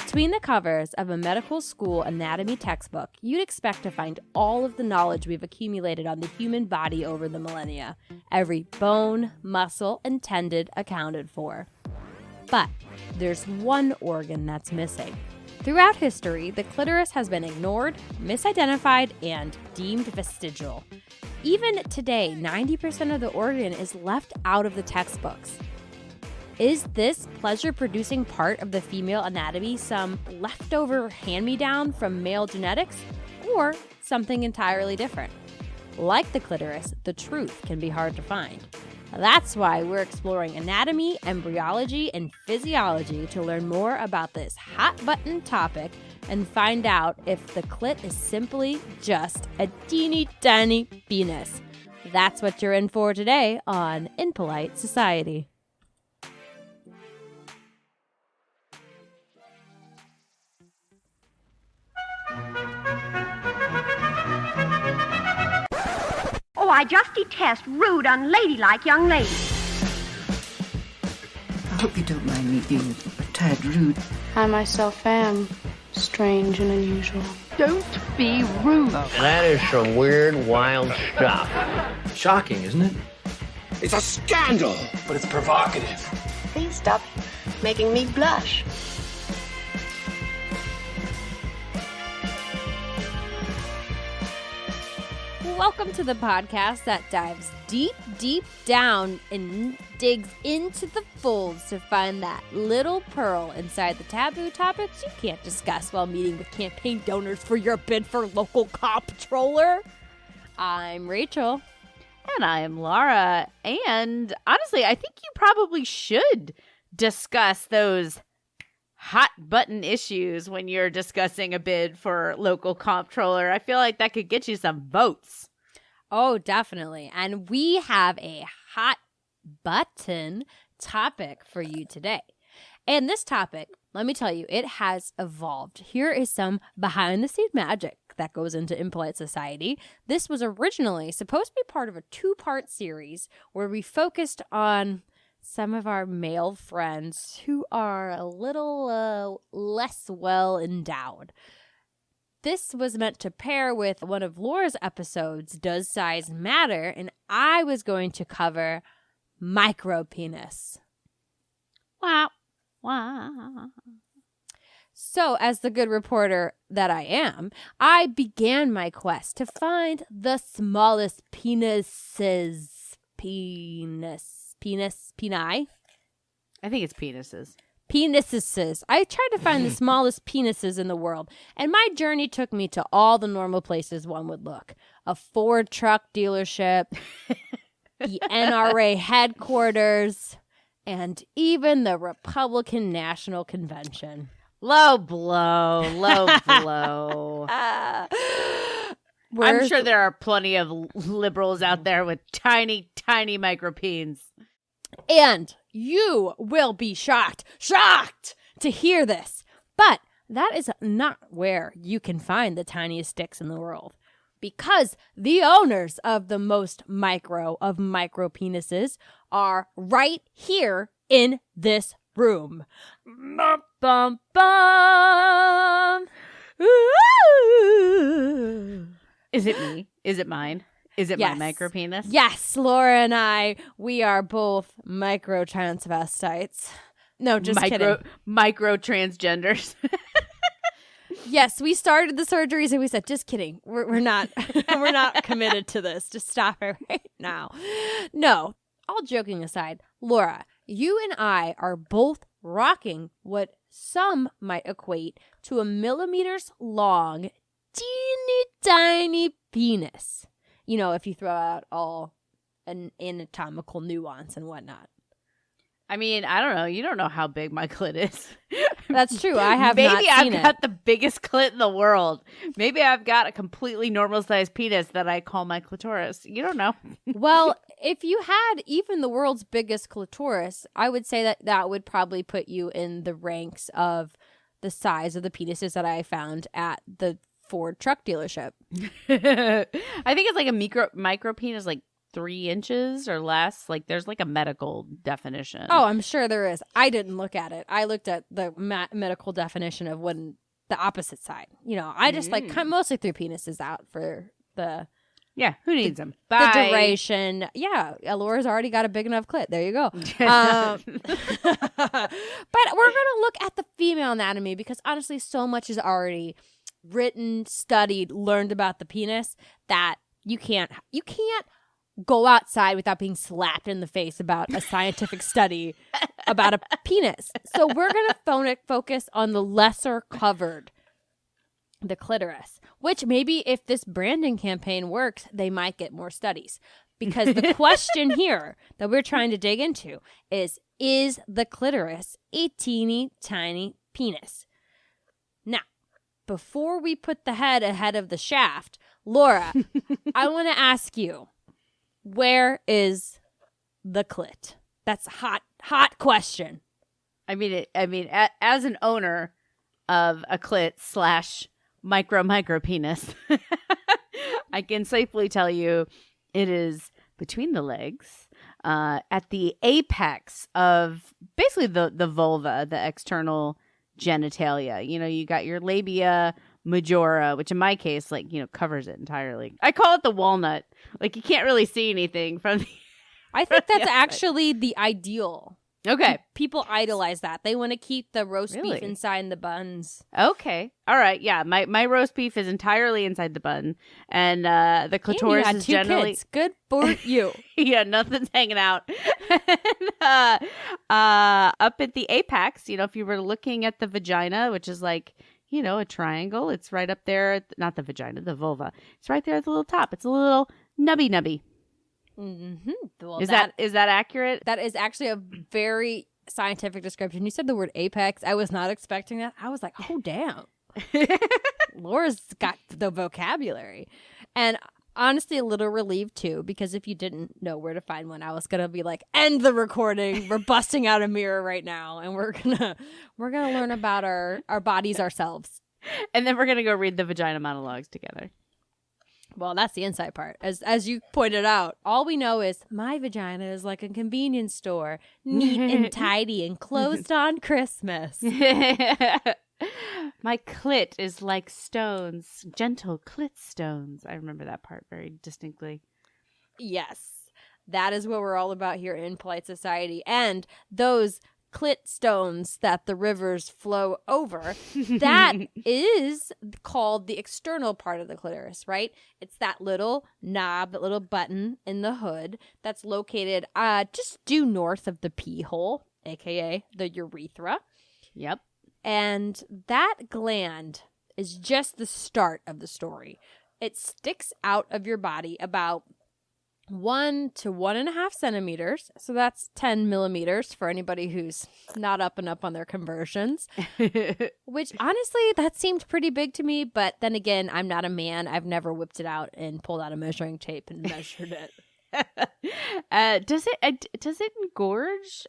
Between the covers of a medical school anatomy textbook, you'd expect to find all of the knowledge we've accumulated on the human body over the millennia. Every bone, muscle, and tendon accounted for. But there's one organ that's missing. Throughout history, the clitoris has been ignored, misidentified, and deemed vestigial. Even today, 90% of the organ is left out of the textbooks. Is this pleasure-producing part of the female anatomy some leftover hand-me-down from male genetics, or something entirely different? Like the clitoris, the truth can be hard to find. That's why we're exploring anatomy, embryology, and physiology to learn more about this hot-button topic and find out if the clit is simply just a teeny-tiny penis. That's what you're in for today on Impolite Society. Oh, I just detest rude, unladylike young ladies. I hope you don't mind me being a tad rude. I myself am strange and unusual. Don't be rude. That is some weird, wild stuff. Shocking, isn't it? It's a scandal! But it's provocative. Please stop making me blush. Welcome to the podcast that dives deep, deep down and digs into the folds to find that little pearl inside the taboo topics you can't discuss while meeting with campaign donors for your bid for local comptroller. I'm Rachel. And I am Laura. And honestly, I think you probably should discuss those hot button issues when you're discussing a bid for local comptroller. I feel like that could get you some votes. Oh, definitely. And we have a hot button topic for you today. And this topic, let me tell you, it has evolved. Here is some behind the scenes magic that goes into Impolite Society. This was originally supposed to be part of a 2-part series where we focused on some of our male friends who are a little less well endowed. This was meant to pair with one of Laura's episodes, Does Size Matter? And I was going to cover micropenis. Wow. Wow. So, as the good reporter that I am, I began my quest to find the smallest penises. Peni? I think it's penises. Penises. I tried to find the smallest penises in the world, and my journey took me to all the normal places one would look. A Ford truck dealership, the NRA headquarters, and even the Republican National Convention. Low blow. I'm sure there are plenty of liberals out there with tiny, tiny micropeens. And you will be shocked to hear this. But that is not where you can find the tiniest dicks in the world. Because the owners of the most micro of micro penises are right here in this room. Bum, bum, bum. Ooh. Is it me? Is it mine? Is it Yes. my micropenis? Yes, Laura and I, we are both micro transvestites. No, just kidding. Micro transgenders. Yes, we started the surgeries and we said, just kidding. We're not we're not committed to this. Just stop it right now. No, all joking aside, Laura, you and I are both rocking what some might equate to a millimeters long, teeny tiny penis. You know, if you throw out all an anatomical nuance and whatnot. I mean, I don't know. You don't know how big my clit is. That's true. I have Maybe not seen I've it. got the biggest clit in the world. Maybe I've got a completely normal sized penis that I call my clitoris. You don't know. Well, if you had even the world's biggest clitoris, I would say that that would probably put you in the ranks of the size of the penises that I found at the Ford truck dealership. I think it's like a micro penis, like 3 inches or less. Like there's like a medical definition. Oh, I'm sure there is. I didn't look at it. I looked at the medical definition of when the opposite side. You know, I just like mostly threw penises out for the yeah. Who needs them? the Bye. duration. Yeah, Laura's already got a big enough clit. There you go. But we're gonna look at the female anatomy because honestly, so much is already written, studied, learned about the penis that you can't go outside without being slapped in the face about a scientific study about a penis. So we're going to focus on the lesser covered, the clitoris, which maybe if this branding campaign works, they might get more studies. Because the question here that we're trying to dig into is the clitoris a teeny tiny penis? Now, before we put the head ahead of the shaft, Laura, I want to ask you, where is the clit? That's a hot question. I mean, as an owner of a clit / micro penis, I can safely tell you it is between the legs, at the apex of basically the vulva, the external genitalia. You know, you got your labia majora, which in my case, like, you know, covers it entirely. I call it the walnut. Like, you can't really see anything from the I think that's actually the ideal. Okay. People idolize that. They want to keep the roast Really? beef inside the buns. Okay. All right. Yeah. My roast beef is entirely inside the bun. And the clitoris And you had is 2 generally kids. Good for you. yeah, nothing's hanging out. Up at the apex, you know, if you were looking at the vagina, which is like, you know, a triangle, it's right up there. Not the vagina, the vulva. It's right there at the little top. It's a little nubby. Mm-hmm. Well, Is that accurate? That is actually a very scientific description. You said the word apex. I was not expecting that. I was like, oh, damn. Laura's got the vocabulary. And honestly, a little relieved, too, because if you didn't know where to find one, I was going to be like, end the recording. We're busting out a mirror right now, and we're gonna learn about our bodies ourselves. And then we're going to go read the vagina monologues together. Well, that's the inside part. As you pointed out, all we know is my vagina is like a convenience store, neat and tidy and closed on Christmas. My clit is like stones, gentle clit stones. I remember that part very distinctly. Yes, that is what we're all about here in Impolite Society. And those clit stones that the rivers flow over, that is called the external part of the clitoris, right? It's that little knob, that little button in the hood that's located just due north of the pee hole, aka the urethra. Yep. And that gland is just the start of the story. It sticks out of your body about 1 to 1.5 centimeters. So that's 10 millimeters for anybody who's not up and up on their conversions. Which honestly, that seemed pretty big to me. But then again, I'm not a man. I've never whipped it out and pulled out a measuring tape and measured it. Does it engorge?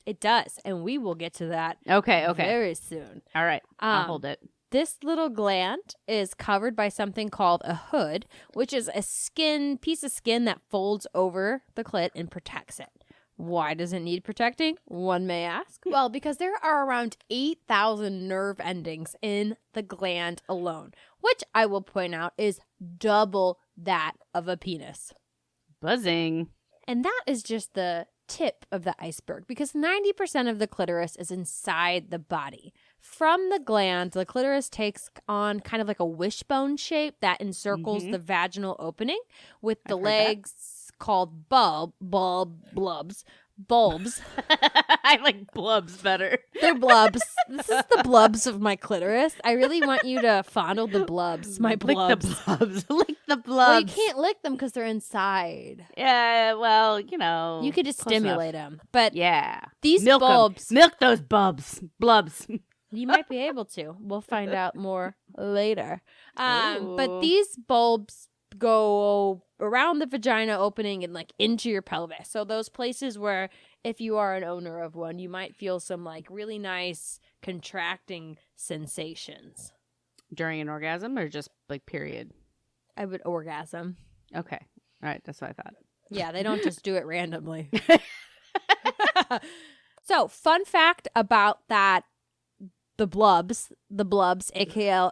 It does. And we will get to that Okay. very soon. All right. I'll hold it. This little gland is covered by something called a hood, which is a piece of skin that folds over the clit and protects it. Why does it need protecting? One may ask. Well, because there are around 8,000 nerve endings in the gland alone, which I will point out is double that of a penis. Buzzing. And that is just the tip of the iceberg because 90% of the clitoris is inside the body. From the gland, the clitoris takes on kind of like a wishbone shape that encircles the vaginal opening with the legs called bulbs. I like blubs better. They're blubs. This is the blubs of my clitoris. I really want you to fondle the blubs, my blubs. Lick the blubs. Lick the blubs. Well, you can't lick them because they're inside. Yeah, well, you know. You could just stimulate them. But yeah. These Milk bulbs. 'em. Milk those blubs. You might be able to. We'll find out more later. But these bulbs go around the vagina opening and like into your pelvis. So those places where if you are an owner of one, you might feel some like really nice contracting sensations. During an orgasm or just like period? I would orgasm. Okay. All right. That's what I thought. Yeah, they don't just do it randomly. So, fun fact about that, the blubs, aka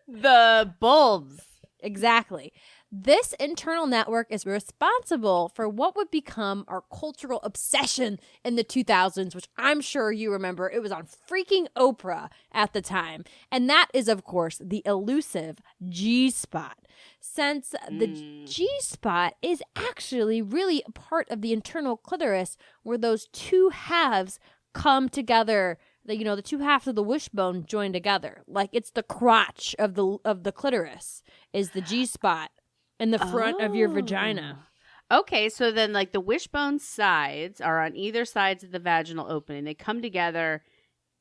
The bulbs. Exactly. This internal network is responsible for what would become our cultural obsession in the 2000s, which I'm sure you remember. It was on freaking Oprah at the time. And that is, of course, the elusive G-spot. Since the G-spot is actually really a part of the internal clitoris where those two halves come together. The two halves of the wishbone join together. Like it's the crotch of the clitoris is the G-spot in the front of your vagina. Okay, so then like the wishbone sides are on either sides of the vaginal opening. They come together,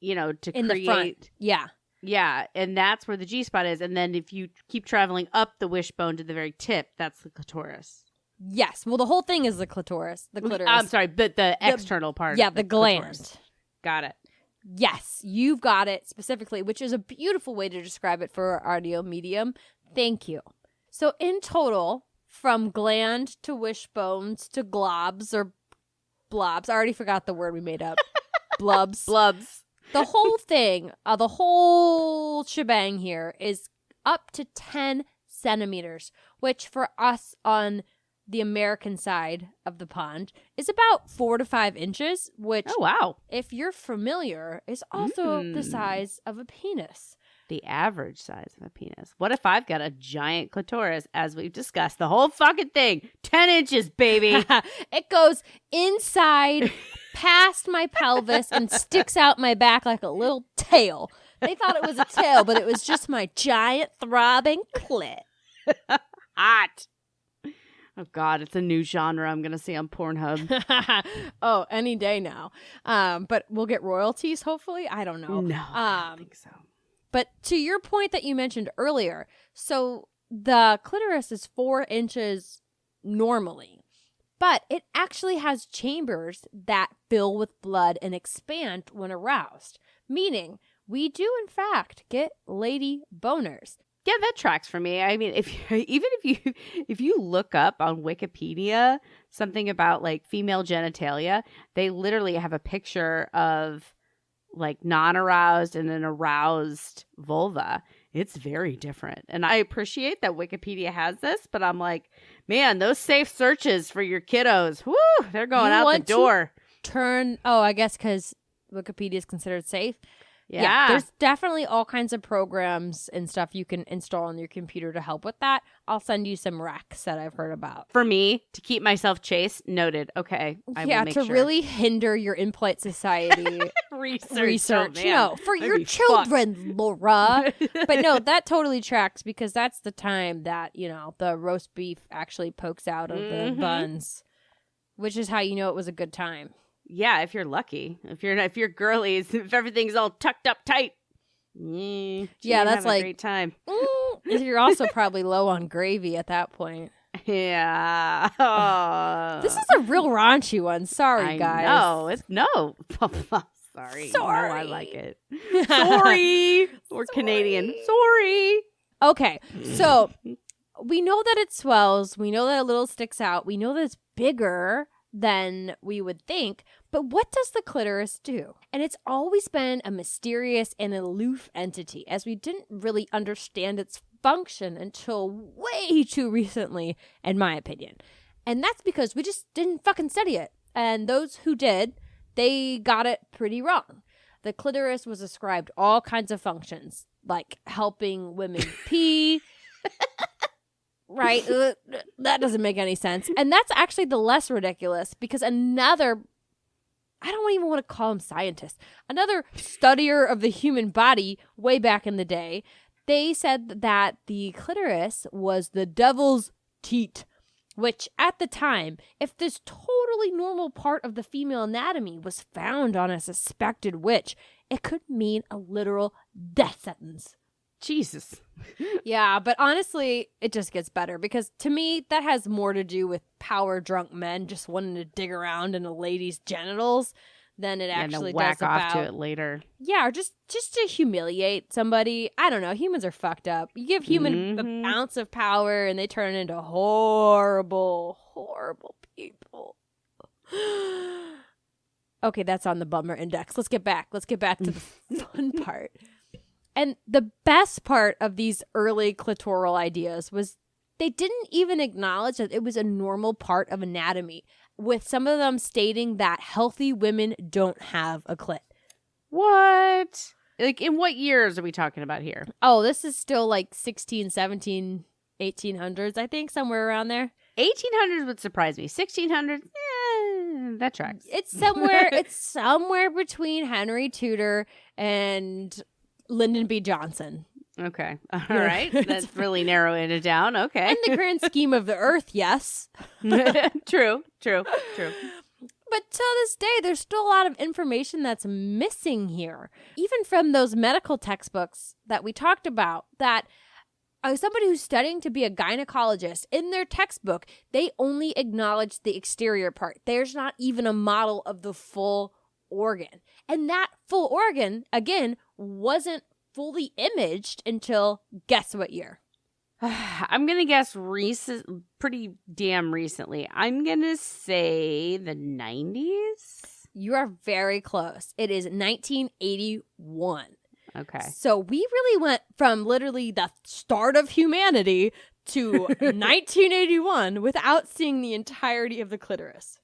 to In create. the front. Yeah. Yeah, and that's where the G-spot is. And then if you keep traveling up the wishbone to the very tip, that's the clitoris. Yes. Well, the whole thing is the clitoris. The clitoris. I'm sorry, but the external part. Yeah, of the gland. clitoris. Got it. Yes, you've got it specifically, which is a beautiful way to describe it for our audio medium. Thank you. So in total, from gland to wishbones to globs or blobs, I already forgot the word we made up. Blubs. Blubs. The whole thing, the whole shebang here is up to 10 centimeters, which for us on the American side of the pond is about 4 to 5 inches, which, Oh, wow. if you're familiar, is also the size of a penis. The average size of a penis. What if I've got a giant clitoris, as we've discussed? The whole fucking thing. 10 inches, baby. It goes inside, past my pelvis, and sticks out my back like a little tail. They thought it was a tail, but it was just my giant throbbing clit. Hot. Oh, God, it's a new genre I'm going to see on Pornhub. Oh, any day now. But we'll get royalties, hopefully. I don't know. No, I don't think so. But to your point that you mentioned earlier, so the clitoris is 4 inches normally, but it actually has chambers that fill with blood and expand when aroused, meaning we do, in fact, get lady boners. Yeah, that tracks for me. I mean, if you look up on Wikipedia something about like female genitalia, they literally have a picture of like non-aroused and an aroused vulva. It's very different. And I appreciate that Wikipedia has this, but I'm like, man, those safe searches for your kiddos, whoo, they're going out the door. I guess because Wikipedia is considered safe. Yeah. There's definitely all kinds of programs and stuff you can install on your computer to help with that. I'll send you some recs that I've heard about. For me, to keep myself chaste, noted. Okay. I will make to sure. really hinder your Impolite Society research. Oh, man. For I'd your be children, Laura. But no, that totally tracks because that's the time that, the roast beef actually pokes out of the buns, which is how you know it was a good time. Yeah, if you're lucky. If you're girlies, if everything's all tucked up tight. Yeah, that's like a great time. You're also probably low on gravy at that point. Yeah. Oh. This is a real raunchy one. Sorry, guys. No, it's no. Sorry. Sorry. No, I like it. Sorry. We're Canadian. Sorry. Okay, so we know that it swells. We know that a little sticks out. We know that it's bigger than we would think, but what does the clitoris do? And it's always been a mysterious and aloof entity, as we didn't really understand its function until way too recently, in my opinion. And that's because we just didn't fucking study it. And those who did, they got it pretty wrong. The clitoris was ascribed all kinds of functions, like helping women pee, right? That doesn't make any sense. And that's actually the less ridiculous because I don't even want to call him scientist, another studier of the human body way back in the day, they said that the clitoris was the devil's teat, which at the time, if this totally normal part of the female anatomy was found on a suspected witch, it could mean a literal death sentence. Jesus. Yeah, but honestly, it just gets better because to me, that has more to do with power drunk men just wanting to dig around in a lady's genitals than it And actually to whack does off about to it later. Yeah, or just to humiliate somebody. I don't know. Humans are fucked up. You give human an ounce of power and they turn into horrible, horrible people. Okay, that's on the bummer index. Let's get back. Let's get back to the fun part. And the best part of these early clitoral ideas was they didn't even acknowledge that it was a normal part of anatomy, with some of them stating that healthy women don't have a clit. What? Like, in what years are we talking about here? Oh, this is still like 16, 17, 1800s, I think, somewhere around there. 1800s would surprise me. 1600s, that tracks. It's somewhere between Henry Tudor and Lyndon B. Johnson. Okay. All right. That's really narrowing it down. Okay. In the grand scheme of the earth, yes. True. But to this day, there's still a lot of information that's missing here. Even from those medical textbooks that we talked about, that somebody who's studying to be a gynecologist, in their textbook, they only acknowledge the exterior part. There's not even a model of the full organ. And that full organ, again, wasn't fully imaged until, guess what year? I'm going to guess pretty damn recently. I'm going to say the 90s? You are very close. It is 1981. Okay. So we really went from literally the start of humanity to 1981 without seeing the entirety of the clitoris.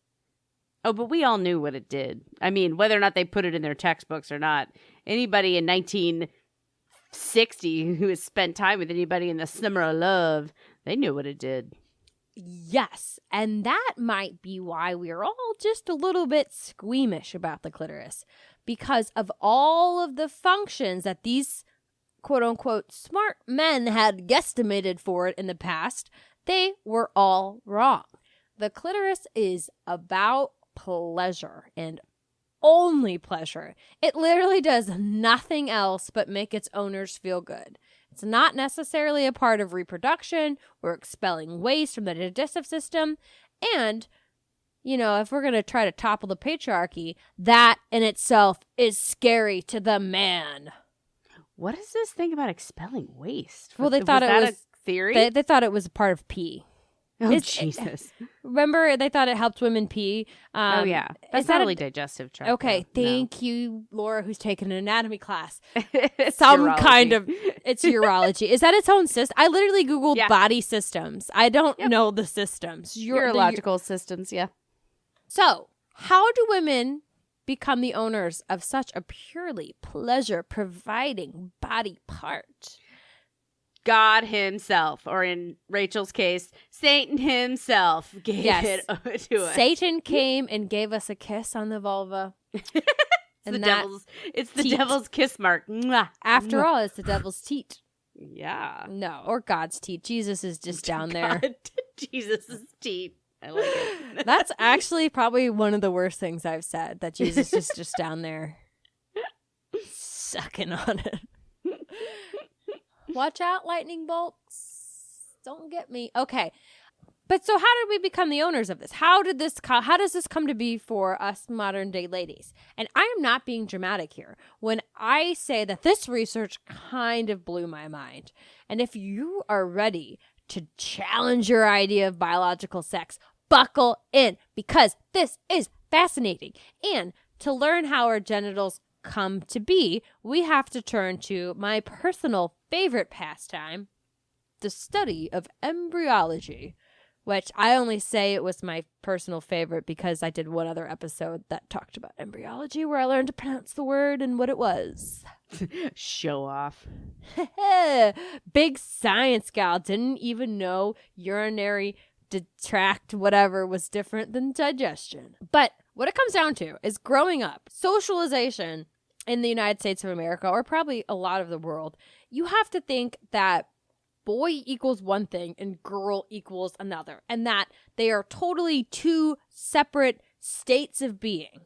Oh, but we all knew what it did. I mean, whether or not they put it in their textbooks or not, anybody in 1960 who has spent time with anybody in the summer of love, they knew what it did. Yes, and that might be why we're all just a little bit squeamish about the clitoris, because of all of the functions that these quote-unquote smart men had guesstimated for it in the past. They were all wrong. The clitoris is about pleasure and only pleasure. It literally does nothing else but make its owners feel good. It's not necessarily a part of reproduction or expelling waste from the digestive system. And, you know, if we're going to try to topple the patriarchy, that in itself is scary to the man. What is this thing about expelling waste? Well, they thought it was a theory. They thought it was a part of pee. Oh, Jesus. Remember, they thought it helped women pee. Oh, yeah. That's not really digestive tract. Okay, though. thank you, Laura, who's taken an anatomy class. It's Some urology. kind of, it's urology. Is that its own system? I literally Googled body systems. I don't know the systems. Urological systems, yeah. So, how do women become the owners of such a purely pleasure-providing body part? God himself, or in Rachel's case, Satan himself gave it to us. Satan came and gave us a kiss on the vulva. It's the devil's kiss mark. Mwah. After all, it's the devil's teat. Yeah. No, or God's teat. Jesus is just down there. Jesus' teat. I like it. That's actually probably one of the worst things I've said, that Jesus is just down there sucking on it. Watch out, lightning bolts. Don't get me. Okay. But so how did we become the owners of this? How does this come to be for us modern day ladies? And I am not being dramatic here when I say that this research kind of blew my mind. And if you are ready to challenge your idea of biological sex, buckle in, because this is fascinating. And to learn how our genitals come to be, we have to turn to my personal favorite pastime, the study of embryology, which I only say it was my personal favorite because I did one other episode that talked about embryology where I learned to pronounce the word and what it was. Show off. Big science gal, didn't even know urinary tract whatever was different than digestion. But what it comes down to is growing up, socialization in the United States of America, or probably a lot of the world, you have to think that boy equals one thing and girl equals another, and that they are totally two separate states of being.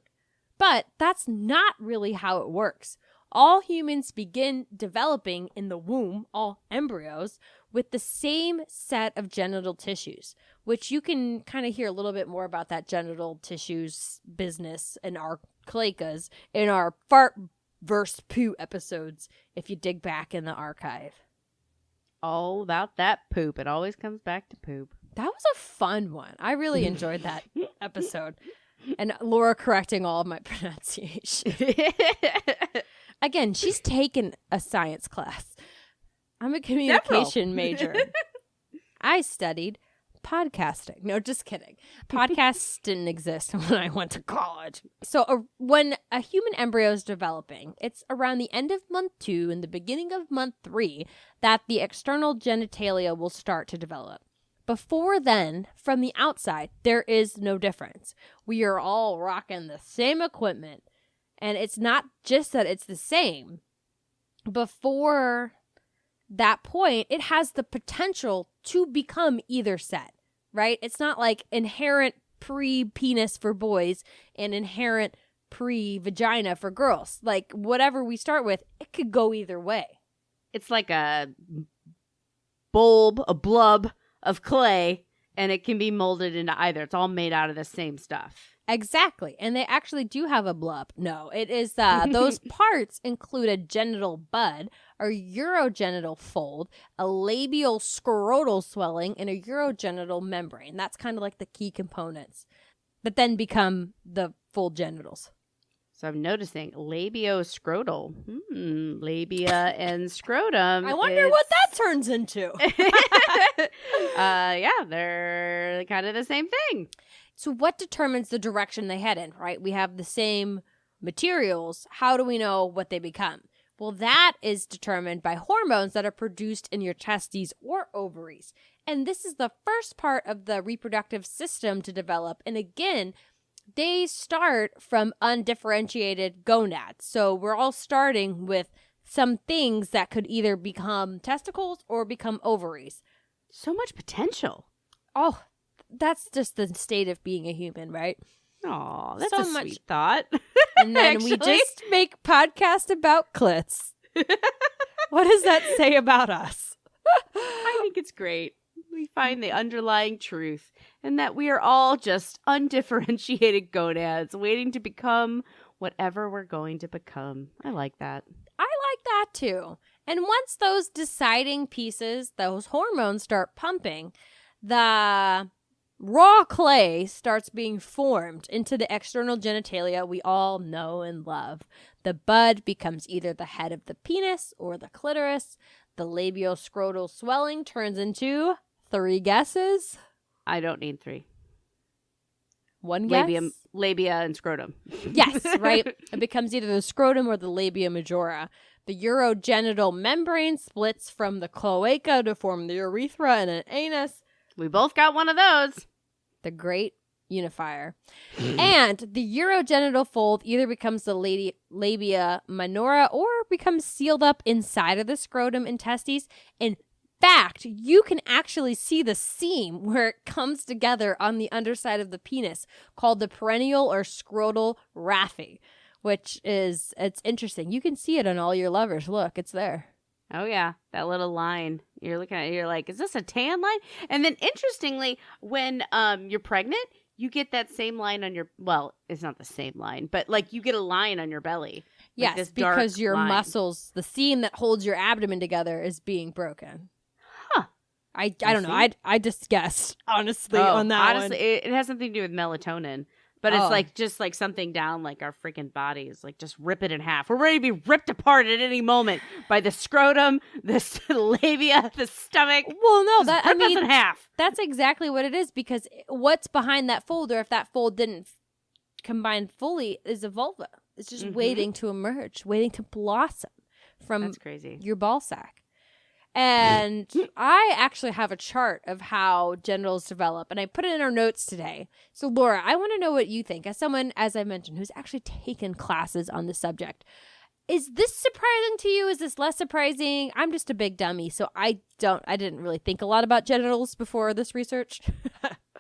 But that's not really how it works. all humans begin developing in the womb, all embryos, with the same set of genital tissues, which you can kind of hear a little bit more about that genital tissues business in our cloacas, in our fart versus poo episodes, if you dig back in the archive. All about that poop. It always comes back to poop. That was a fun one. I really enjoyed that episode. And Laura correcting all of my pronunciation. Again, she's taken a science class. I'm a communication major. I studied podcasting. No, just kidding. Podcasts didn't exist when I went to college. So when a human embryo is developing, it's around the end of month 2 and the beginning of month 3 that the external genitalia will start to develop. Before then, from the outside, there is no difference. We are all rocking the same equipment. And it's not just that it's the same. Before that point, it has the potential to become either set, right? It's not like inherent pre-penis for boys and inherent pre-vagina for girls. Like, whatever we start with, it could go either way. It's like a bulb, a blub of clay, and it can be molded into either. It's all made out of the same stuff. Exactly. And they actually do have a blub. No, it is those parts include a genital bud, a urogenital fold, a labial scrotal swelling, and a urogenital membrane. That's kind of like the key components that then become the full genitals. So I'm noticing labio-scrotal. Labia and scrotum. I wonder what that turns into. Yeah, they're kind of the same thing. So what determines the direction they head in, right? We have the same materials. How do we know what they become? Well, that is determined by hormones that are produced in your testes or ovaries. And this is the first part of the reproductive system to develop. And again, they start from undifferentiated gonads. So we're all starting with some things that could either become testicles or become ovaries. So much potential. Oh, that's just the state of being a human, right? Aw, that's So a much- sweet thought. And then we just make podcasts about clits. What does that say about us? I think it's great. We find the underlying truth, and that we are all just undifferentiated gonads waiting to become whatever we're going to become. I like that. I like that too. And once those deciding pieces, those hormones start pumping, the raw clay starts being formed into the external genitalia we all know and love. The bud becomes either the head of the penis or the clitoris. The labioscrotal swelling turns into 3 guesses. I don't need 3. 1 guess? Labia and scrotum. Yes, right? It becomes either the scrotum or the labia majora. The urogenital membrane splits from the cloaca to form the urethra and an anus. We both got one of those. The great unifier. And the urogenital fold either becomes the labia minora or becomes sealed up inside of the scrotum and testes. In fact, you can actually see the seam where it comes together on the underside of the penis, called the perennial or scrotal raphe, which is, it's interesting. You can see it on all your lovers. Look, it's there. Oh, yeah. That little line. You're looking at it, you're like, is this a tan line? And then interestingly, when you're pregnant, you get that same line on your, well, it's not the same line, but like you get a line on your belly. Yes, this because dark your line. muscles, the seam that holds your abdomen together is being broken. Huh. I don't know. I just guessed, honestly, on that honestly, one. it has something to do with melatonin. But it's like just like something down like our freaking bodies. Like just rip it in half. We're ready to be ripped apart at any moment by the scrotum, the labia, the stomach. Well, no, Just rip us in half. That's exactly what it is, because what's behind that fold, or if that fold didn't combine fully, is a vulva. It's just waiting to emerge, waiting to blossom from That's crazy. your ball sack. And I actually have a chart of how genitals develop, and I put it in our notes today. So, Laura, I want to know what you think, as someone, as I mentioned, who's actually taken classes on the subject. Is this surprising to you? Is this less surprising? I'm just a big dummy, so I didn't really think a lot about genitals before this research.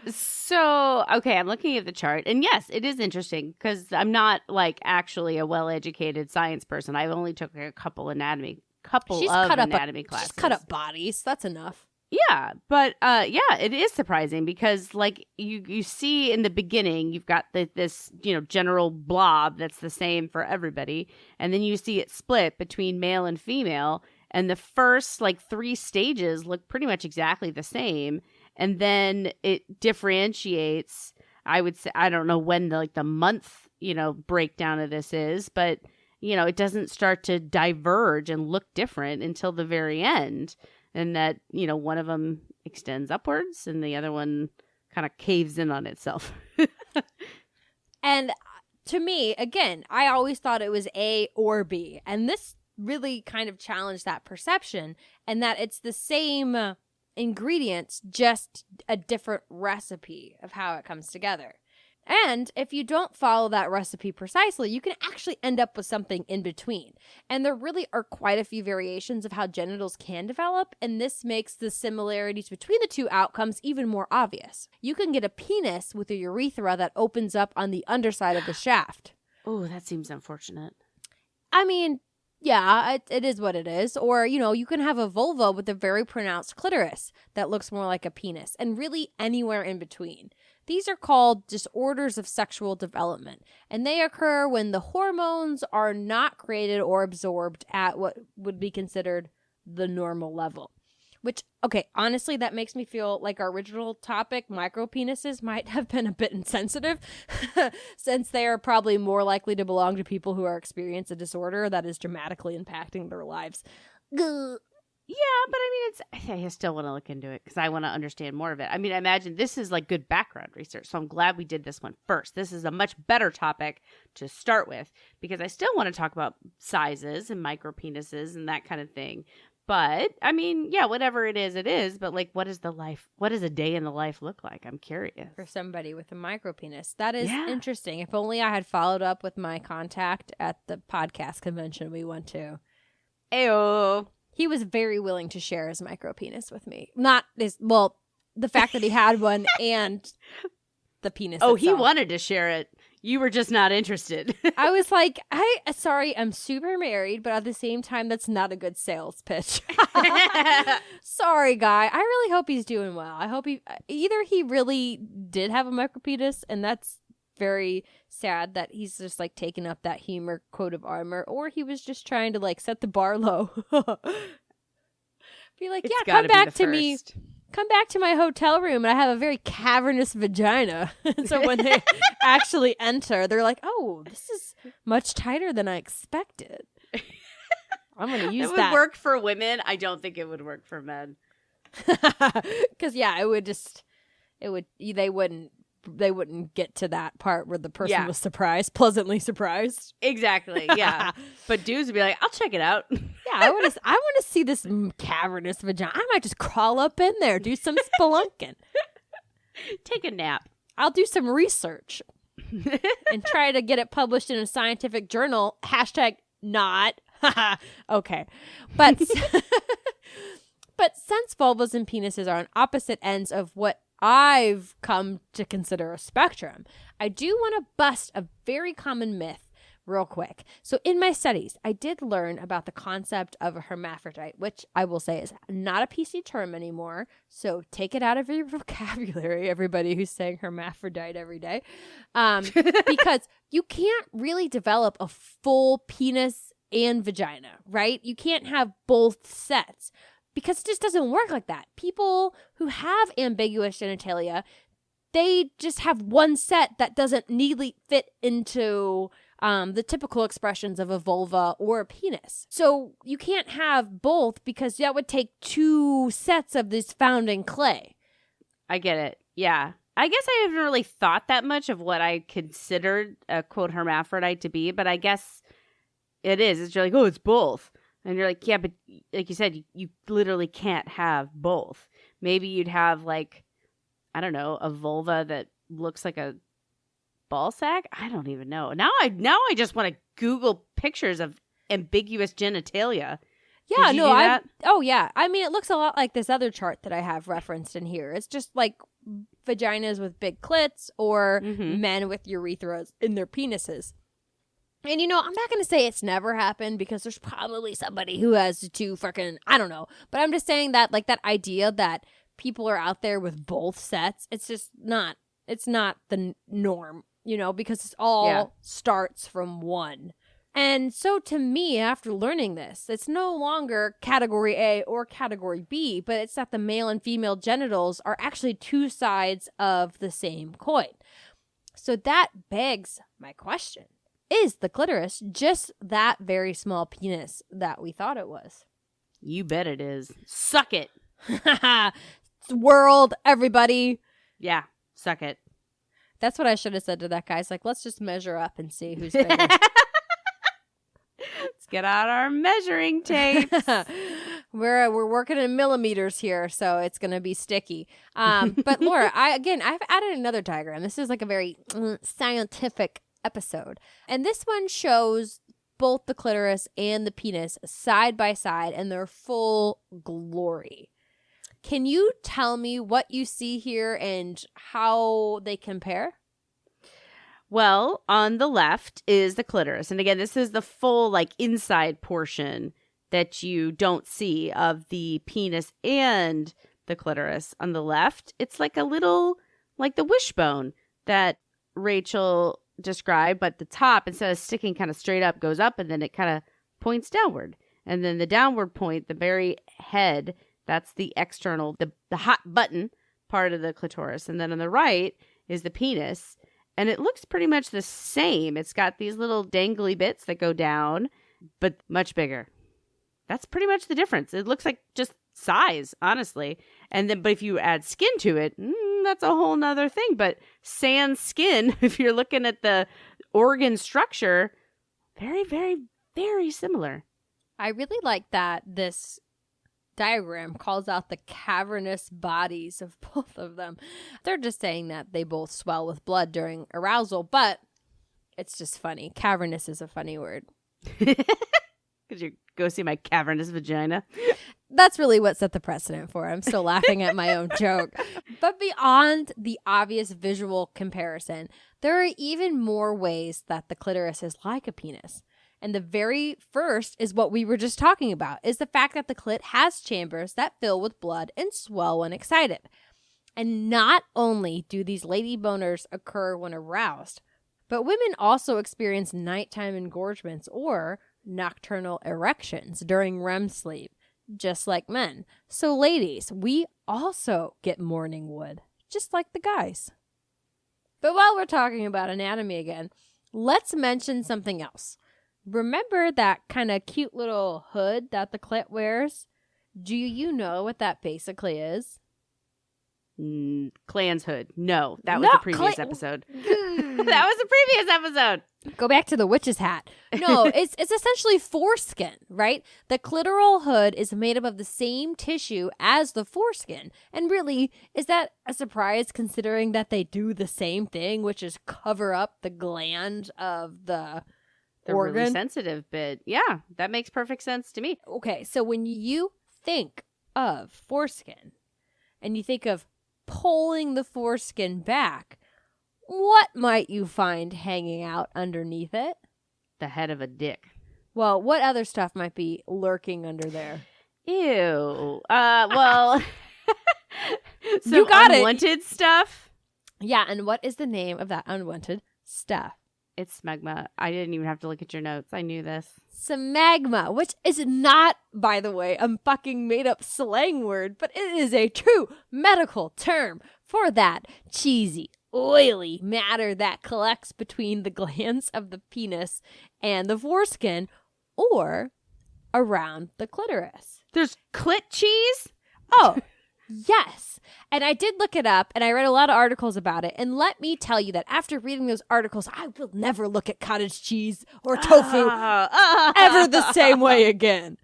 So, okay, I'm looking at the chart. And yes, it is interesting because I'm not like actually a well-educated science person. I've only took a couple anatomy classes. She's cut up bodies. That's enough. Yeah, but it is surprising because like you see in the beginning, you've got this general blob that's the same for everybody, and then you see it split between male and female, and the first like 3 stages look pretty much exactly the same, and then it differentiates. I would say, I don't know when the month breakdown of this is, but it doesn't start to diverge and look different until the very end. And that, one of them extends upwards and the other one kind of caves in on itself. And to me, again, I always thought it was A or B. And this really kind of challenged that perception, and that it's the same ingredients, just a different recipe of how it comes together. And if you don't follow that recipe precisely, you can actually end up with something in between. And there really are quite a few variations of how genitals can develop, and this makes the similarities between the 2 outcomes even more obvious. You can get a penis with a urethra that opens up on the underside of the shaft. Oh, that seems unfortunate. I mean, yeah, it is what it is. Or, you can have a vulva with a very pronounced clitoris that looks more like a penis, and really anywhere in between. These are called disorders of sexual development, and they occur when the hormones are not created or absorbed at what would be considered the normal level. Which, okay, honestly, that makes me feel like our original topic, micropenises, might have been a bit insensitive, since they are probably more likely to belong to people who are experiencing a disorder that is dramatically impacting their lives. Gah. Yeah, but I mean, I still want to look into it because I want to understand more of it. I mean, I imagine this is like good background research, so I'm glad we did this one first. This is a much better topic to start with because I still want to talk about sizes and micropenises and that kind of thing. But I mean, yeah, whatever it is. But like, what does a day in the life look like? I'm curious. For somebody with a micropenis. That is interesting. If only I had followed up with my contact at the podcast convention we went to. Ayo. He was very willing to share his micropenis with me. Not the fact that he had one and the penis itself. He wanted to share it. You were just not interested. I was like, I'm super married, but at the same time, that's not a good sales pitch. Sorry, guy. I really hope he's doing well. I hope either he really did have a micropenis, and that's very sad that he's just like taking up that humor coat of armor, or he was just trying to like set the bar low. Be like, yeah, come back to me. Come back to my hotel room, and I have a very cavernous vagina. And so when they actually enter, they're like, oh, this is much tighter than I expected. I'm going to use that. It would work for women. I don't think it would work for men. Because, yeah, they wouldn't get to that part where the person was pleasantly surprised. Exactly, yeah. But dudes would be like, I'll check it out. Yeah, I want to see this cavernous vagina. I might just crawl up in there, do some spelunking. Take a nap. I'll do some research and try to get it published in a scientific journal. #not. Okay. But since vulvas and penises are on opposite ends of what I've come to consider a spectrum, I do want to bust a very common myth real quick. So in my studies, I did learn about the concept of a hermaphrodite, which I will say is not a PC term anymore. So take it out of your vocabulary, everybody who's saying hermaphrodite every day. Because you can't really develop a full penis and vagina, right? You can't have both sets because it just doesn't work like that. People who have ambiguous genitalia, they just have one set that doesn't neatly fit into the typical expressions of a vulva or a penis. So you can't have both because that would take 2 sets of this found in clay. I get it. Yeah. I guess I haven't really thought that much of what I considered a quote hermaphrodite to be, but I guess it is. It's like, oh, it's both. And you're like, yeah, but like you said, you literally can't have both. Maybe you'd have like, I don't know, a vulva that looks like a ball sack? I don't even know. Now I just want to Google pictures of ambiguous genitalia. Yeah, oh yeah. I mean, it looks a lot like this other chart that I have referenced in here. It's just like vaginas with big clits or men with urethras in their penises. And, I'm not going to say it's never happened because there's probably somebody who has two fucking, I don't know. But I'm just saying that, like, that idea that people are out there with both sets, it's just not, it's not the norm, because it all starts from one. And so to me, after learning this, it's no longer category A or category B, but it's that the male and female genitals are actually two sides of the same coin. So that begs my question. Is the clitoris just that very small penis that we thought it was? You bet it is. Suck it. World, everybody. Yeah, suck it. That's what I should have said to that guy. It's like, let's just measure up and see who's bigger. Let's get out our measuring tapes. We're working in millimeters here, so it's going to be sticky. But Laura, I've added another diagram. This is like a very scientific episode. And this one shows both the clitoris and the penis side by side in their full glory. Can you tell me what you see here and how they compare? Well, on the left is the clitoris. And again, this is the full inside portion that you don't see of the penis and the clitoris. On the left, it's like a little, like the wishbone that Rachel described, but the top, instead of sticking kind of straight up, goes up, and then it kind of points downward. And then the downward point, the very head, that's the external, the hot button part of the clitoris. And then on the right is the penis. And it looks pretty much the same. It's got these little dangly bits that go down, but much bigger. That's pretty much the difference. It looks like just size, honestly. And then, but if you add skin to it, that's a whole nother thing. But sans skin, if you're looking at the organ structure, very, very, very similar. I really like that this diagram calls out the cavernous bodies of both of them. They're just saying that they both swell with blood during arousal, but it's just funny. Cavernous is a funny word. Could you go see my cavernous vagina? That's really what set the precedent for it. I'm still laughing at my own joke. But beyond the obvious visual comparison, there are even more ways that the clitoris is like a penis. And the very first is what we were just talking about, is the fact that the clit has chambers that fill with blood and swell when excited. And not only do these lady boners occur when aroused, but women also experience nighttime engorgements or nocturnal erections during REM sleep, just like men. So ladies, we also get morning wood, just like the guys. But while we're talking about anatomy again, let's mention something else. Remember that kind of cute little hood that the clit wears? Do you know what that basically is? Clan's hood. No, that was the previous episode. That was the previous episode. Go back to the witch's hat. No, it's essentially foreskin, right? The clitoral hood is made up of the same tissue as the foreskin. And really, is that a surprise considering that they do the same thing, which is cover up the gland of the organ? Really sensitive bit. Yeah, that makes perfect sense to me. Okay, so when you think of foreskin and you think of pulling the foreskin back, what might you find hanging out underneath it? The head of a dick. Well, what other stuff might be lurking under there? Ew. Well, you got unwanted stuff. Yeah, and what is the name of that unwanted stuff? It's smegma. I didn't even have to look at your notes. I knew this. Smegma, which is not, by the way, a fucking made-up slang word, but it is a true medical term for that cheesy, oily matter that collects between the glands of the penis and the foreskin or around the clitoris. There's clit cheese? Oh, yes. And I did look it up and I read a lot of articles about it. And let me tell you that after reading those articles, I will never look at cottage cheese or tofu ever the same way again.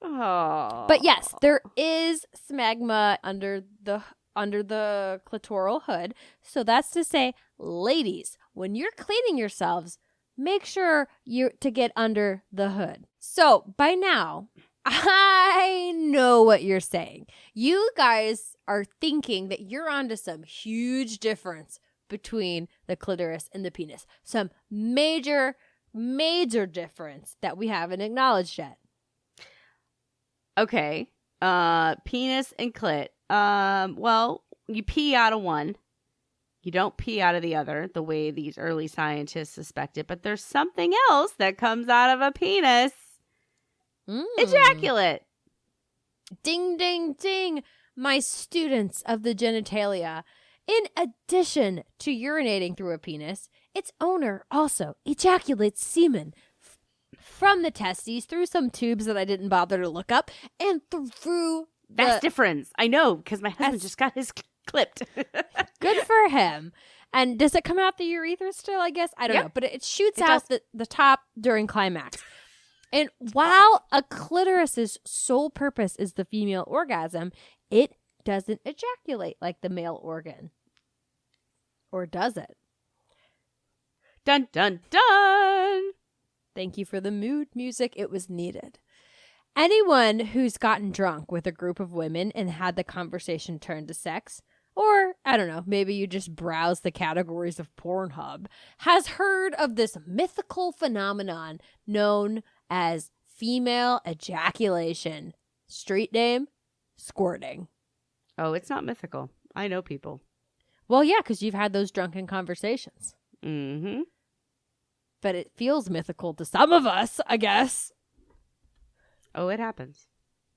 Oh. But yes, there is smegma under the clitoral hood. So that's to say, ladies, when you're cleaning yourselves, make sure to get under the hood. So by now, I know what you're saying. You guys are thinking that you're onto some huge difference between the clitoris and the penis. Some major, major difference that we haven't acknowledged yet. Okay. Penis and clit. Well, you pee out of one. You don't pee out of the other, the way these early scientists suspected. But there's something else that comes out of a penis. Ejaculate. Ding, ding, ding, my students of the genitalia. In addition to urinating through a penis, its owner also ejaculates semen from the testes through some tubes that I didn't bother to look up, and through That's different. I know, because my husband just got his clipped. Good for him. And does it come out the urethra still, I guess? I don't know. But it shoots out the top during climax. And while a clitoris's sole purpose is the female orgasm, it doesn't ejaculate like the male organ. Or does it? Dun, dun, dun. Thank you for the mood music. It was needed. Anyone who's gotten drunk with a group of women and had the conversation turn to sex, or, I don't know, maybe you just browse the categories of Pornhub, has heard of this mythical phenomenon known as female ejaculation. Street name, squirting. Oh, it's not mythical. I know people. Well, yeah, because you've had those drunken conversations. Mm-hmm. But it feels mythical to some of us, I guess. Oh, it happens.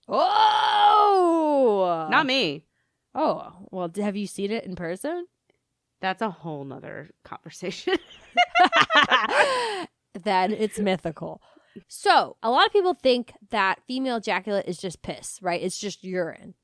Oh! Not me. Oh, well, have you seen it in person? That's a whole nother conversation. Then it's mythical. So, a lot of people think that female ejaculate is just piss, right? It's just urine.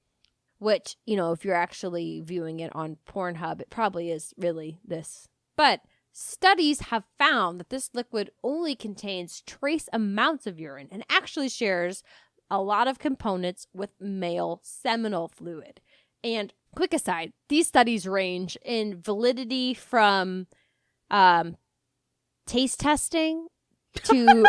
Which, you know, if you're actually viewing it on Pornhub, it probably is really this. But studies have found that this liquid only contains trace amounts of urine and actually shares a lot of components with male seminal fluid. And quick aside, these studies range in validity from taste testing to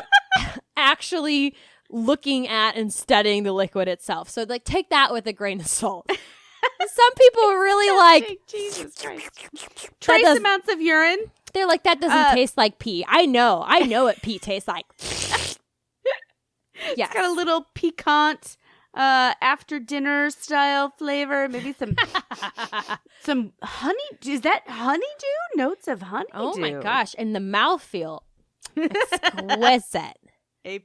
actually looking at and studying the liquid itself. So, like, take that with a grain of salt. Some people really like... Jesus Christ. Trace amounts of urine? They're like, that doesn't taste like pee. I know what pee tastes like. Yes. It's got a little piquant after dinner style flavor. Maybe some honey. Is that honeydew? Notes of honeydew. Oh my gosh. And the mouthfeel. Exquisite. A+.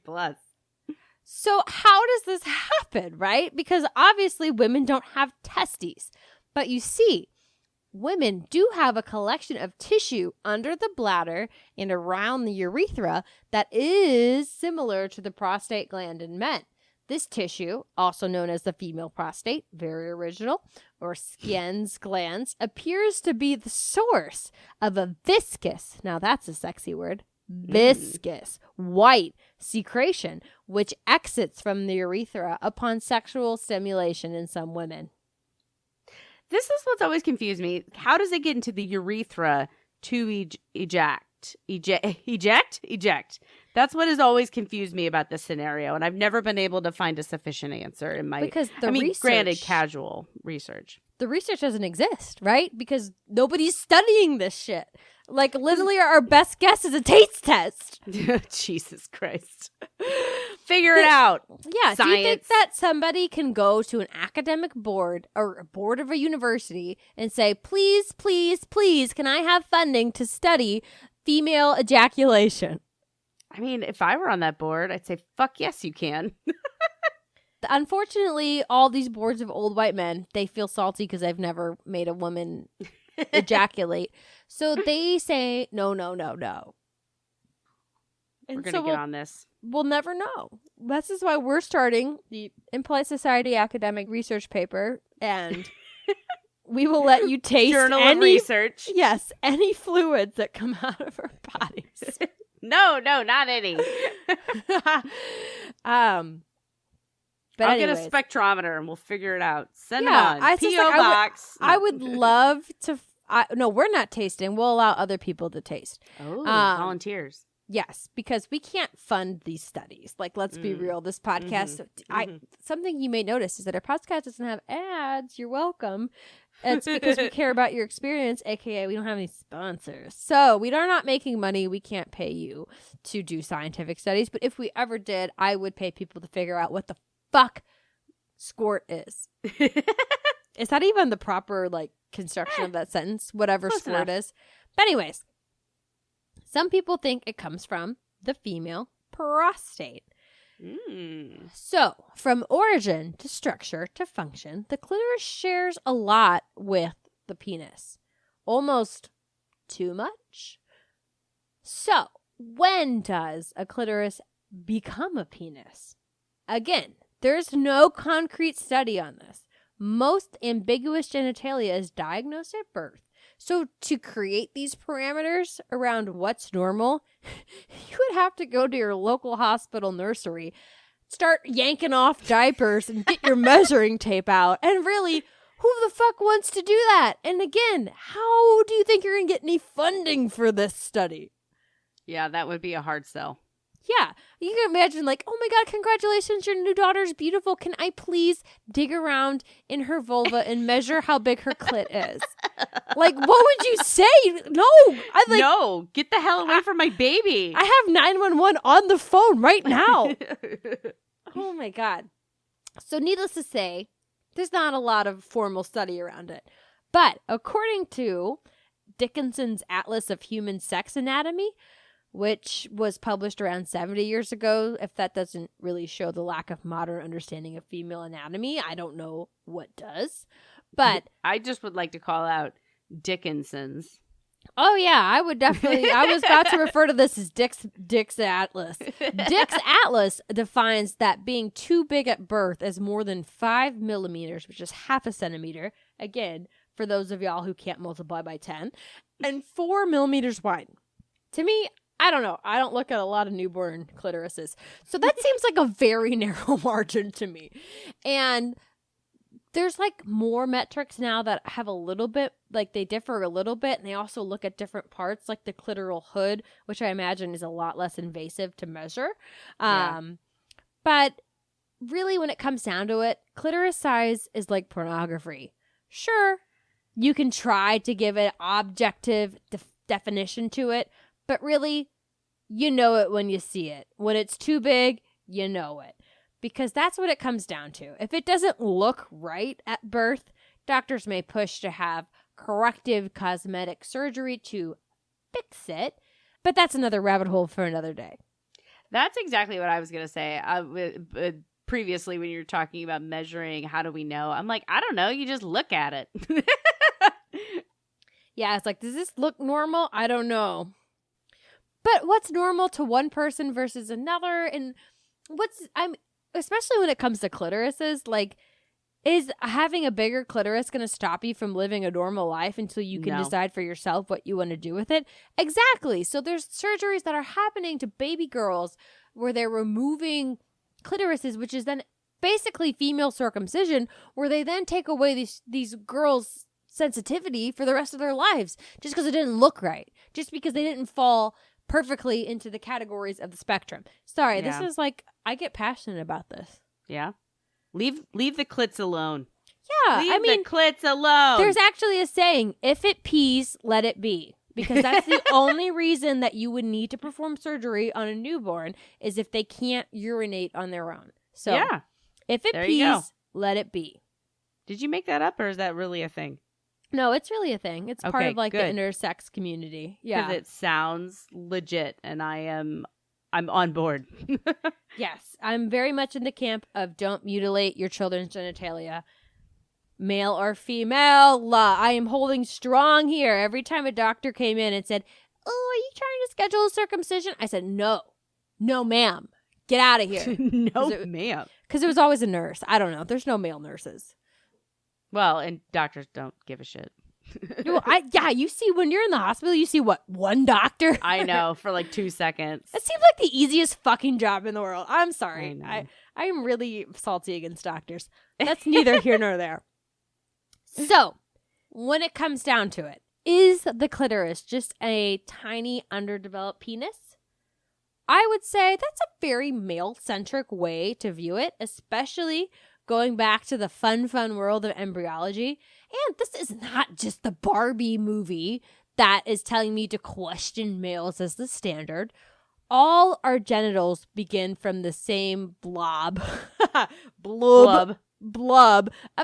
So how does this happen, right? Because obviously women don't have testes. But you see, women do have a collection of tissue under the bladder and around the urethra that is similar to the prostate gland in men. This tissue, also known as the female prostate, very original, or Skyen's glands, appears to be the source of a viscous, now that's a sexy word, viscous, white secretion, which exits from the urethra upon sexual stimulation in some women. This is what's always confused me. How does it get into the urethra to eject? Eject. That's what has always confused me about this scenario, and I've never been able to find a sufficient answer in my. Because granted, casual research. The research doesn't exist, right? Because nobody's studying this shit. Like, literally, our best guess is a taste test. Jesus Christ. Figure it out. Yeah. Science. Do you think that somebody can go to an academic board or a board of a university and say, please, please, please, can I have funding to study female ejaculation? I mean, if I were on that board, I'd say, fuck yes, you can. Unfortunately, all these boards of old white men, they feel salty because they've never made a woman ejaculate. So they say, no. We're going to get on this. We'll never know. This is why we're starting the Impolite Society academic research paper, and we will let you taste Journal of research. Yes, any fluids that come out of our bodies. No, not any. But I'll anyways, get a spectrometer and we'll figure it out. Send it yeah, on. I just, P.O. box. I would love to. No, we're not tasting. We'll allow other people to taste. Oh, volunteers. Yes, because we can't fund these studies. Like, let's be real. This podcast, something you may notice is that our podcast doesn't have ads. You're welcome. It's because we care about your experience, aka we don't have any sponsors. So we are not making money. We can't pay you to do scientific studies. But if we ever did, I would pay people to figure out what the fuck squirt is. Is that even the proper like construction of that sentence? Whatever Close squirt enough. is. But anyways. Some people think it comes from the female prostate. So, from origin to structure to function, the clitoris shares a lot with the penis. Almost too much. So, when does a clitoris become a penis? Again, there's no concrete study on this. Most ambiguous genitalia is diagnosed at birth. So to create these parameters around what's normal, you would have to go to your local hospital nursery, start yanking off diapers and get your measuring tape out. And really, who the fuck wants to do that? And again, how do you think you're going to get any funding for this study? Yeah, that would be a hard sell. Yeah, you can imagine like, oh my God, congratulations, your new daughter's beautiful. Can I please dig around in her vulva and measure how big her clit is? Like, what would you say? No, Get the hell away from my baby. I have 911 on the phone right now. Oh my God. So needless to say, there's not a lot of formal study around it. But according to Dickinson's Atlas of Human Sex Anatomy, which was published around 70 years ago. If that doesn't really show the lack of modern understanding of female anatomy, I don't know what does. But I just would like to call out Dickinson's. Oh, yeah, I would definitely. I was about to refer to this as Dick's Atlas. Dick's Atlas defines that being too big at birth as more than 5 millimeters, which is half a centimeter. Again, for those of y'all who can't multiply by 10, and 4 millimeters wide. To me, I don't know. I don't look at a lot of newborn clitorises. So that seems like a very narrow margin to me. And there's like more metrics now that have a little bit, like they differ a little bit. And they also look at different parts like the clitoral hood, which I imagine is a lot less invasive to measure. But really when it comes down to it, clitoris size is like pornography. Sure, you can try to give an objective definition to it. But really, you know it when you see it. When it's too big, you know it. Because that's what it comes down to. If it doesn't look right at birth, doctors may push to have corrective cosmetic surgery to fix it. But that's another rabbit hole for another day. That's exactly what I was going to say. Previously, when you were talking about measuring, how do we know? I'm like, I don't know. You just look at it. Yeah, it's like, does this look normal? I don't know. But what's normal to one person versus another? And especially when it comes to clitorises, like, is having a bigger clitoris going to stop you from living a normal life until you can decide for yourself what you want to do with it? Exactly. So there's surgeries that are happening to baby girls where they're removing clitorises, which is then basically female circumcision, where they then take away these girls' sensitivity for the rest of their lives just because it didn't look right, just because they didn't fall perfectly into the categories of the spectrum. Sorry, This is like, I get passionate about this. Yeah. Leave the clits alone. Yeah, Leave the clits alone. There's actually a saying, if it pees, let it be. Because that's the only reason that you would need to perform surgery on a newborn is if they can't urinate on their own. So, yeah. If it pees, let it be. Did you make that up or is that really a thing? No, it's really a thing. It's part of like the intersex community. Yeah. Because it sounds legit and I'm on board. Yes. I'm very much in the camp of don't mutilate your children's genitalia. Male or female. I am holding strong here. Every time a doctor came in and said, "Oh, are you trying to schedule a circumcision?" I said, No, ma'am. Get out of here. No, ma'am. Because it was always a nurse. I don't know. There's no male nurses. Well, and doctors don't give a shit. You see, when you're in the hospital, you see what, one doctor? I know, for like 2 seconds. It seems like the easiest fucking job in the world. I'm sorry. I am really salty against doctors. That's neither here nor there. So, when it comes down to it, is the clitoris just a tiny underdeveloped penis? I would say that's a very male-centric way to view it, especially going back to the fun world of embryology. And this is not just the Barbie movie that is telling me to question males as the standard. All our genitals begin from the same blob of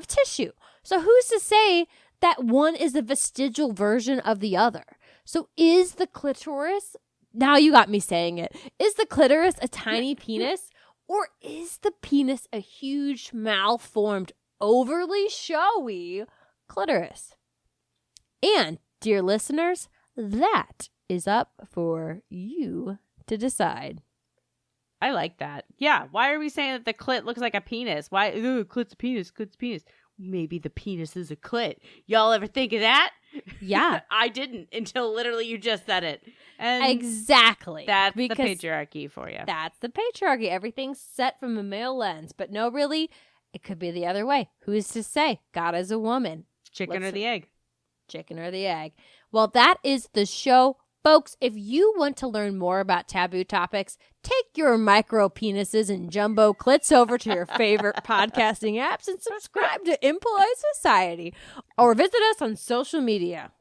tissue. So who's to say that one is a vestigial version of the other? So is the clitoris, now you got me saying it, is the clitoris a tiny penis? Or is the penis a huge, malformed, overly showy clitoris? And, dear listeners, that is up for you to decide. I like that. Yeah. Why are we saying that the clit looks like a penis? Why? Ooh, clit's a penis. Clit's a penis. Maybe the penis is a clit. Y'all ever think of that? Yeah. I didn't until literally you just said it. And exactly. That's the patriarchy for you. That's the patriarchy. Everything's set from a male lens. But no, really, it could be the other way. Who's to say? God is a woman. Chicken or the egg? Chicken or the egg. Well, that is the show. Folks, if you want to learn more about taboo topics, take your micro penises and jumbo clits over to your favorite podcasting apps and subscribe to Impolite Society or visit us on social media.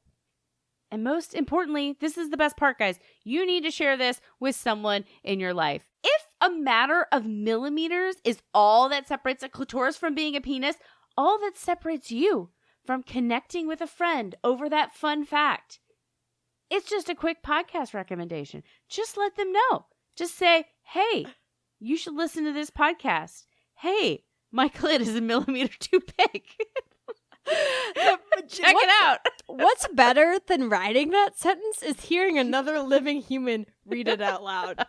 And most importantly, this is the best part, guys. You need to share this with someone in your life. If a matter of millimeters is all that separates a clitoris from being a penis, all that separates you from connecting with a friend over that fun fact, it's just a quick podcast recommendation. Just let them know. Just say, hey, you should listen to this podcast. Hey, my clit is a millimeter too big. Check it out. What's better than writing that sentence is hearing another living human read it out loud.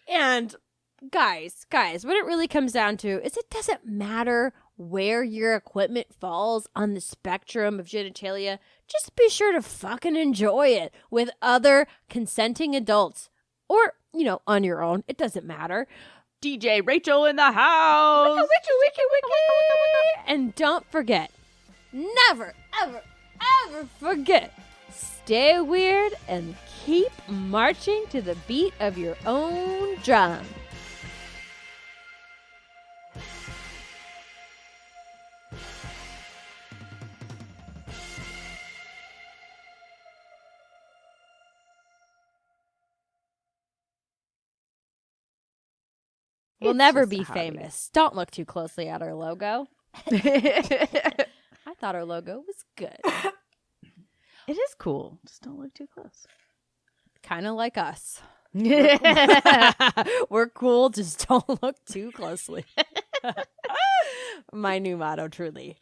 And guys, what it really comes down to is it doesn't matter where your equipment falls on the spectrum of genitalia. Just be sure to fucking enjoy it with other consenting adults. Or, on your own. It doesn't matter. DJ Rachel in the house. Wiki. And don't forget, never, ever forget, stay weird and keep marching to the beat of your own drum. We'll never be famous. Don't look too closely at our logo. I thought our logo was good. It is cool. Just don't look too close. Kind of like us. We're cool. Just don't look too closely. My new motto, truly.